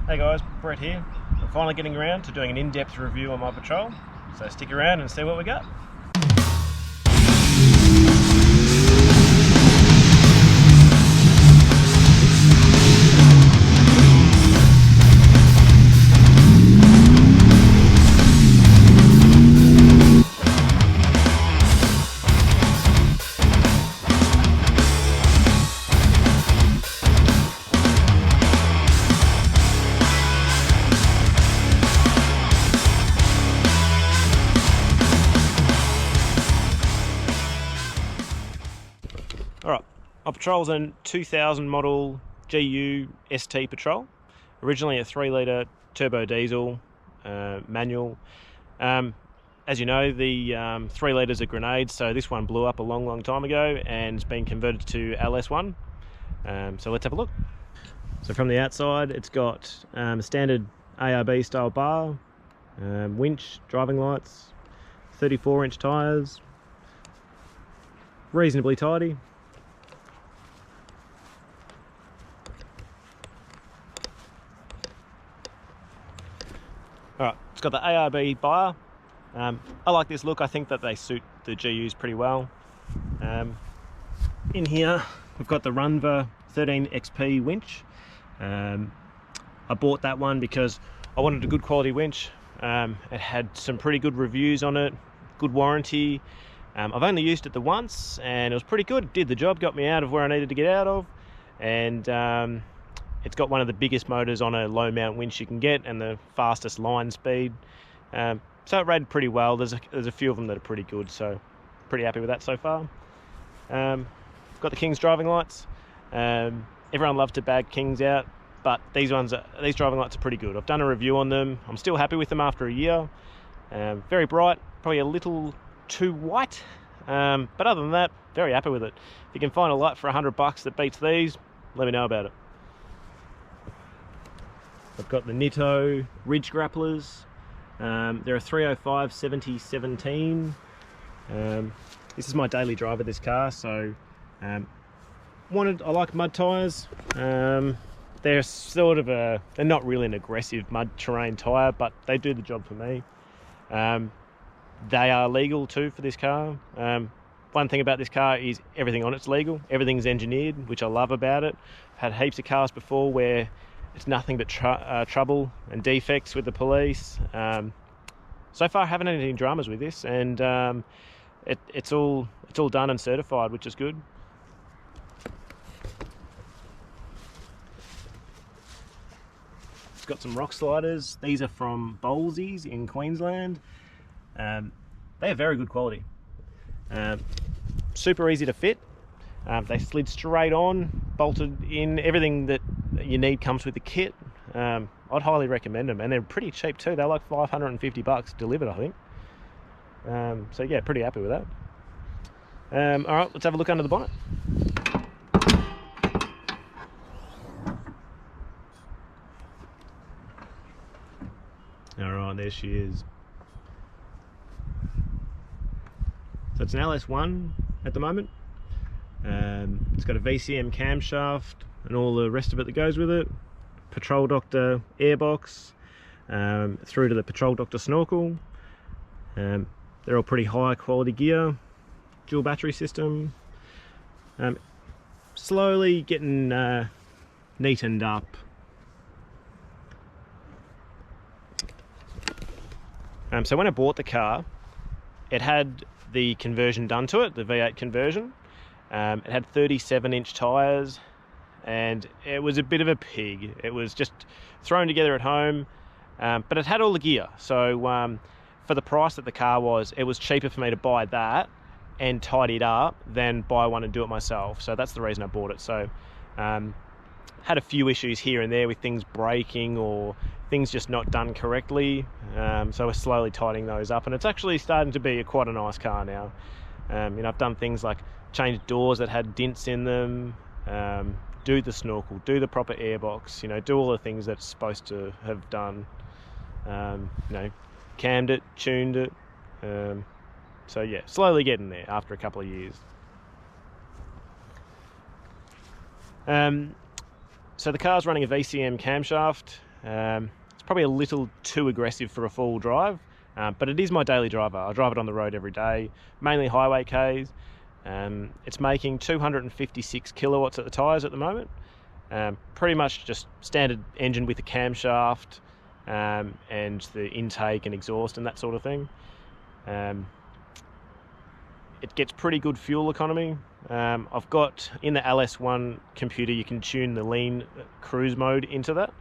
Hey guys, Brett here. We're finally getting around to doing an in-depth review on my Patrol, so stick around and see what we got. Alright, our Patrol's a 2000 model GU ST Patrol. Originally a 3 litre turbo diesel, manual. As you know, the 3 litres are grenades, so this one blew up a long time ago and it's been converted to LS1. So let's have a look. So from the outside, it's got a standard ARB style bar, winch, driving lights, 34-inch tyres, reasonably tidy. Alright, it's got the ARB bar. I like this look. I think that they suit the GUs pretty well. In here, we've got the Runva 13XP winch. I bought that one because I wanted a good quality winch. It had some pretty good reviews on it, good warranty. I've only used it the once and it was pretty good. It did the job, got me out of where I needed to get out of, and it's got one of the biggest motors on a low mount winch you can get and the fastest line speed. So it rated pretty well. There's a few of them that are pretty good, so pretty happy with that so far. Got the King's driving lights. Everyone loves to bag Kings out, but these driving lights are pretty good. I've done a review on them. I'm still happy with them after a year. Very bright, probably a little too white, but other than that, very happy with it. If you can find a light for $100 that beats these, let me know about it. I've got the Nitto Ridge Grapplers. They're a 305 7017. This is my daily driver, this car, so I like mud tyres. They're they're not really an aggressive mud terrain tyre, but they do the job for me. They are legal too for this car. One thing about this car is everything on it's legal. Everything's engineered, which I love about it. I've had heaps of cars before where it's nothing but trouble and defects with the police. So far I haven't had any dramas with this, and it's all done and certified, which is good. It's got some rock sliders. These are from Bolsey's in Queensland. They are very good quality. Super easy to fit. They slid straight on, bolted in. Everything that you need comes with the kit. I'd highly recommend them, and they're pretty cheap too. They're like $550 delivered, I think. So yeah, pretty happy with that. All right, let's have a look under the bonnet. All right, there she is. So it's an LS1 at the moment. It's got a VCM camshaft and all the rest of it that goes with it. Patrol Doctor airbox, through to the Patrol Doctor snorkel. They're all pretty high quality gear. Dual battery system. Slowly getting neatened up. So when I bought the car, it had the conversion done to it, the V8 conversion. It had 37-inch tyres, and it was a bit of a pig. It was just thrown together at home, but it had all the gear. So for the price that the car was, it was cheaper for me to buy that and tidy it up than buy one and do it myself. So that's the reason I bought it. So had a few issues here and there with things breaking or things just not done correctly. So we're slowly tidying those up, and it's actually starting to be quite a nice car now. I've done things like change doors that had dents in them, do the snorkel, do the proper airbox, do all the things that it's supposed to have done. Cammed it, tuned it. So yeah, slowly getting there after a couple of years. So the car's running a VCM camshaft. It's probably a little too aggressive for a full drive, but it is my daily driver. I drive it on the road every day, mainly highway Ks. It's making 256 kilowatts at the tyres at the moment. Pretty much just standard engine with the camshaft and the intake and exhaust and that sort of thing. It gets pretty good fuel economy. I've got in the LS1 computer, you can tune the lean cruise mode into that,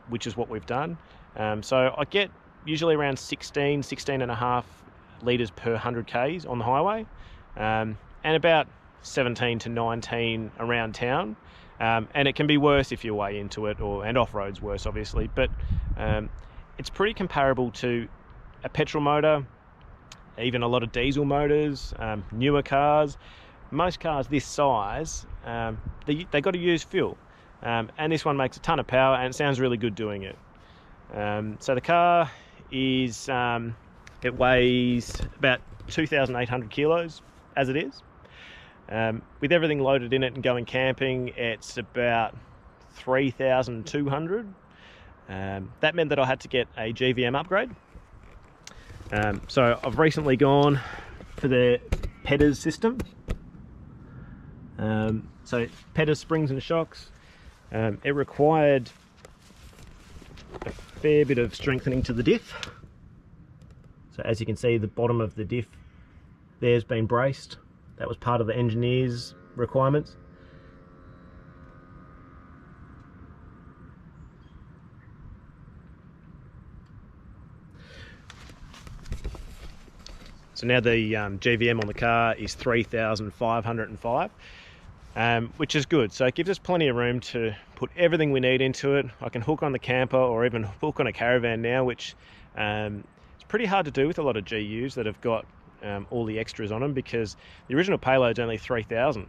which is what we've done. So I get usually around 16 and a half litres per 100 Ks on the highway, and about 17 to 19 around town. And it can be worse if you're way into it, and off-road's worse obviously, but it's pretty comparable to a petrol motor, even a lot of diesel motors, newer cars. Most cars this size, they got to use fuel, and this one makes a ton of power and it sounds really good doing it. So the car is, it weighs about 2,800 kilos as it is. With everything loaded in it and going camping, it's about 3,200. That meant that I had to get a GVM upgrade. So I've recently gone for the PETAS system. So PETAS springs and shocks. It required a fair bit of strengthening to the diff. So as you can see, the bottom of the diff there's been braced. That was part of the engineer's requirements. So now the GVM on the car is 3,505, which is good. So it gives us plenty of room to put everything we need into it. I can hook on the camper or even hook on a caravan now, which it's pretty hard to do with a lot of GUs that have got all the extras on them, because the original payload's only 3,000.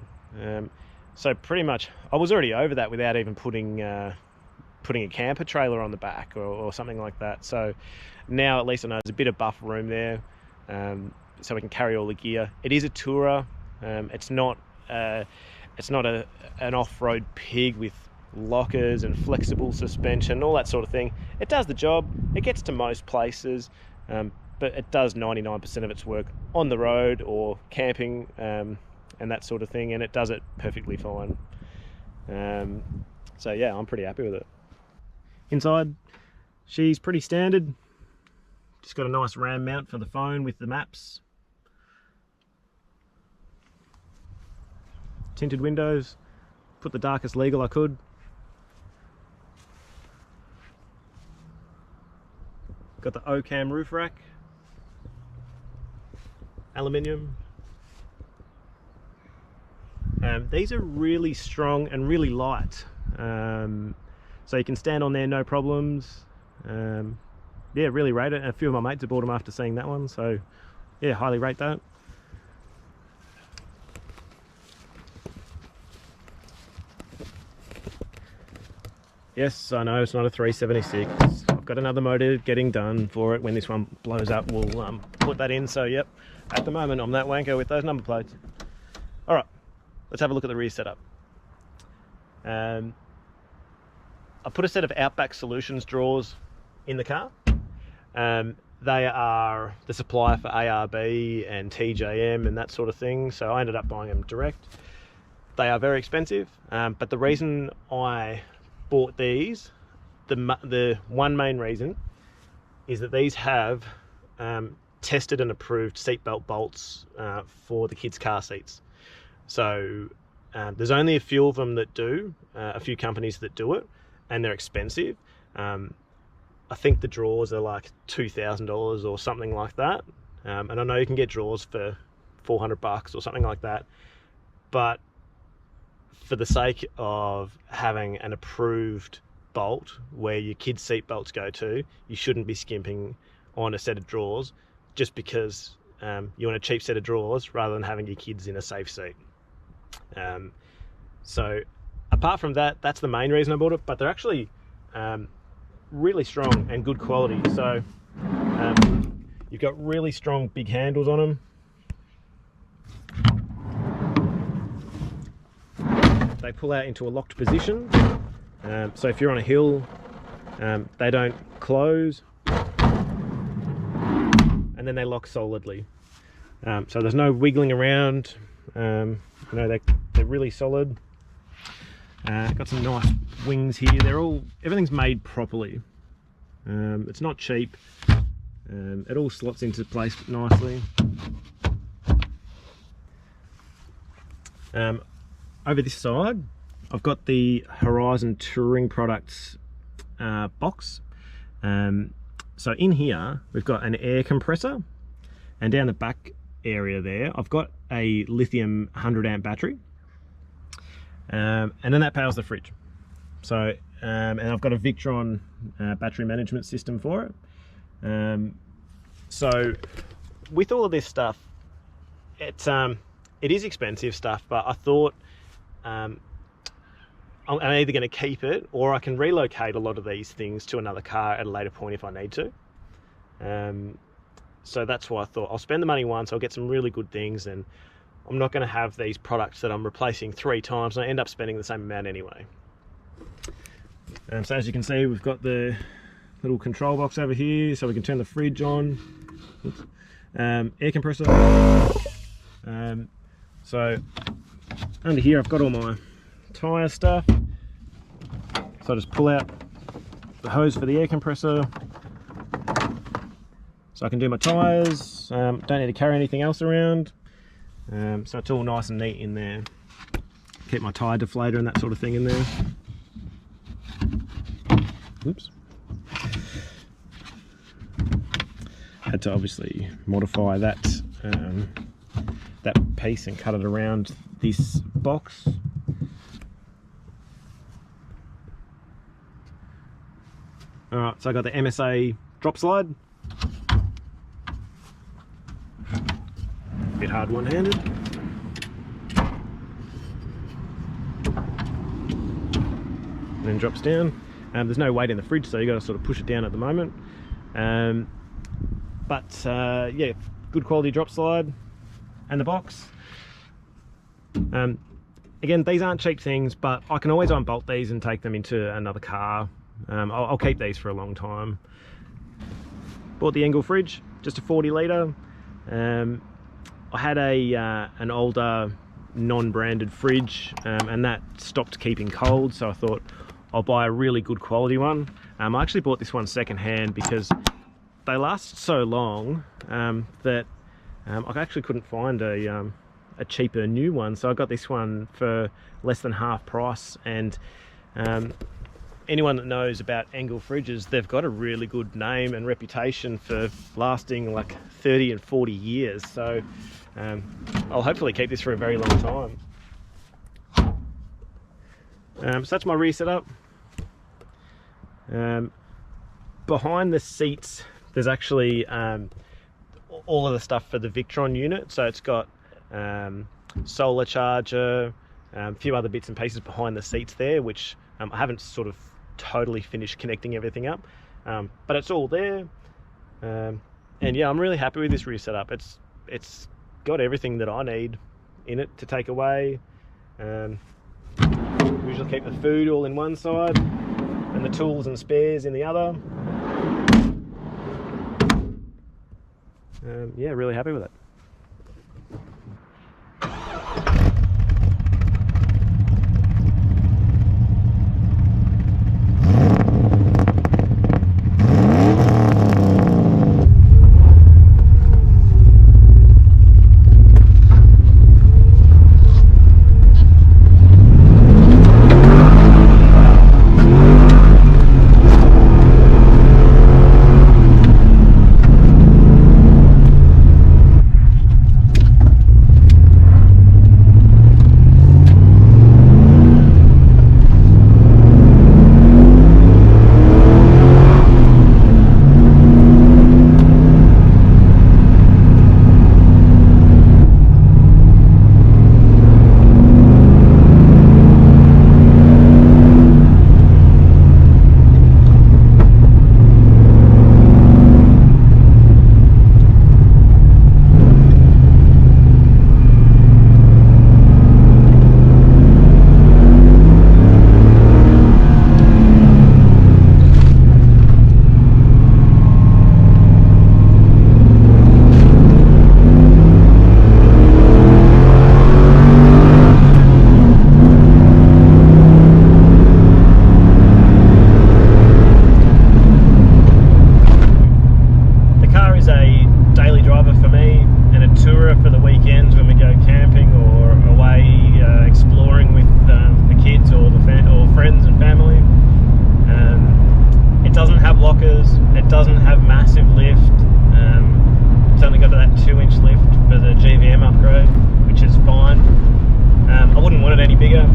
So pretty much I was already over that without even putting a camper trailer on the back or something like that. So now at least I know there's a bit of buffer room there, so we can carry all the gear. It is a tourer. It's not an off-road pig with lockers and flexible suspension, all that sort of thing. It does the job. It gets to most places, but it does 99% of its work on the road or camping and that sort of thing, and it does it perfectly fine. So yeah, I'm pretty happy with it. Inside, she's pretty standard. Just got a nice RAM mount for the phone with the maps. Tinted windows. Put the darkest legal I could. Got the OCAM roof rack. Aluminium. These are really strong and really light, so you can stand on there no problems. Yeah, really rate it. A few of my mates have bought them after seeing that one, so yeah, highly rate that. Yes, I know it's not a 376. I've got another motor getting done for it. When this one blows up, we'll put that in. So yep, at the moment I'm that wanker with those number plates. All right, let's have a look at the rear setup. I put a set of Outback Solutions drawers in the car. They are the supplier for ARB and TJM and that sort of thing, so I ended up buying them direct. They are very expensive, but the reason I bought these, the one main reason, is that these have tested and approved seatbelt bolts for the kids' car seats. So there's only a few of them that do, a few companies that do it, and they're expensive. I think the drawers are like $2,000 or something like that. And I know you can get drawers for $400 or something like that. But for the sake of having an approved bolt where your kids' seat belts go to, you shouldn't be skimping on a set of drawers just because you want a cheap set of drawers rather than having your kids in a safe seat. So apart from that, that's the main reason I bought it, but they're actually really strong and good quality. So you've got really strong big handles on them. They pull out into a locked position. So if you're on a hill They don't close, and then they lock solidly. So there's no wiggling around. You know, they're really solid. Got some nice wings here. Everything's made properly. It's not cheap. It all slots into place nicely. Over this side, I've got the Horizon Touring Products box. So in here, we've got an air compressor, and down the back area there, I've got a lithium 100 amp battery. And then that powers the fridge. So, and I've got a Victron battery management system for it. So with all of this stuff, it is expensive stuff, but I thought I'm either going to keep it, or I can relocate a lot of these things to another car at a later point if I need to. So that's why I thought I'll spend the money once, I'll get some really good things, and I'm not going to have these products that I'm replacing 3 times and I end up spending the same amount anyway. So as you can see, we've got the little control box over here, so we can turn the fridge on. Oops. Air compressor. So under here I've got all my tyre stuff. So I just pull out the hose for the air compressor, so I can do my tyres. Don't need to carry anything else around. So it's all nice and neat in there. Keep my tyre deflator and that sort of thing in there. Oops. Had to obviously modify that that piece and cut it around this box. Alright, so I got the MSA drop slide. Bit hard one-handed. And then drops down. There's no weight in the fridge, so you got to sort of push it down at the moment. Yeah, good quality drop slide. And the box. Again, these aren't cheap things, but I can always unbolt these and take them into another car. I'll keep these for a long time. Bought the Engel fridge, just a 40 litre. I had an older non-branded fridge, and that stopped keeping cold, so I thought I'll buy a really good quality one. I actually bought this one second hand because they last so long that I actually couldn't find a cheaper new one, so I got this one for less than half price. And anyone that knows about Engel fridges, they've got a really good name and reputation for lasting like 30 and 40 years, so I'll hopefully keep this for a very long time. So that's my rear setup. Behind the seats there's actually all of the stuff for the Victron unit, so it's got solar charger, a few other bits and pieces behind the seats there, which I haven't sort of totally finished connecting everything up, but it's all there. And yeah, I'm really happy with this rear setup. It's got everything that I need in it to take away. Usually keep the food all in one side and the tools and spares in the other. Yeah, really happy with it. massive lift. It's only got that 2-inch lift for the GVM upgrade, which is fine. I wouldn't want it any bigger.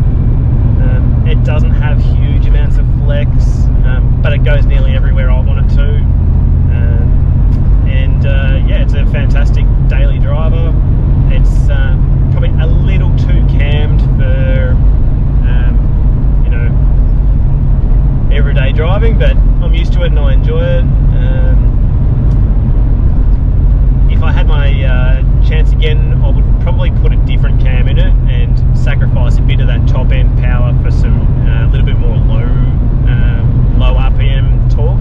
It doesn't have huge amounts of flex, but it goes nearly everywhere I want it to. Yeah, it's a fantastic daily driver. It's probably a little too cammed for everyday driving, but I'm used to it and I enjoy it. If I had my chance again, I would probably put a different cam in it and sacrifice a bit of that top end power for some little bit more low RPM torque.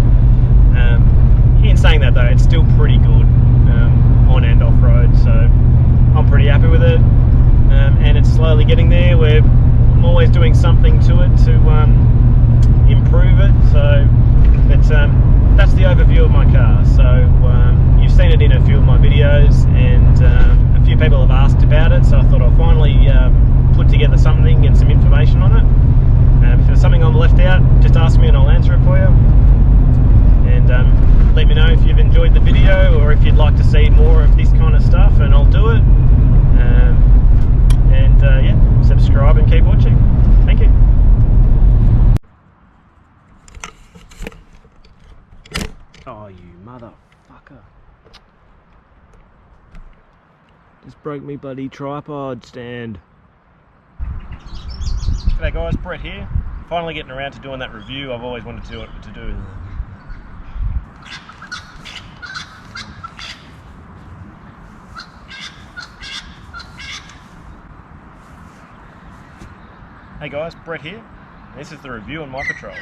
In saying that though, it's still pretty good on and off road, so I'm pretty happy with it. And it's slowly getting there. I'm always doing something to it to improve it. So that's the overview of my car. So you've seen it in a few of my videos, and a few people have asked about it, so I thought I'll finally put together something and some information on it. If there's something I'm left out, just ask me and I'll answer it for you. And let me know if you've enjoyed the video, or if you'd like to see more of this kind of stuff, and I'll do it. Yeah, subscribe and keep watching. Thank you. Oh, you motherfucker. Just broke me bloody tripod stand. G'day guys, Brett here. Finally getting around to doing that review I've always wanted to do. Hey guys, Brett here. This is the review on my Patrol.